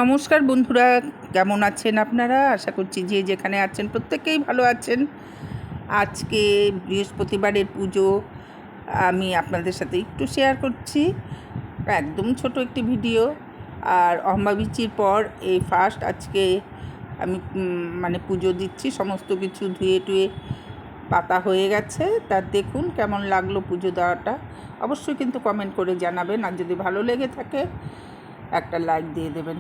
নমস্কার বন্ধুরা, কেমন আছেন আপনারা? আশা করছি যে যেখানে আছেন প্রত্যেকেই ভালো আছেন। আজকে বৃহস্পতিবারের পুজো আমি আপনাদের সাথে একটু শেয়ার করছি, একদম ছোট একটি ভিডিও। আর অম্বাবীচির পর এই ফার্স্ট আজকে আমি পুজো দিচ্ছি। সমস্ত কিছু ধুয়ে টুয়ে পাতা হয়ে গেছে। তা দেখুন কেমন লাগলো পুজো দেওয়াটা, অবশ্যই কিন্তু কমেন্ট করে জানাবেন। আর যদি ভালো লেগে থাকে একটা লাইক দিয়ে দেবেন।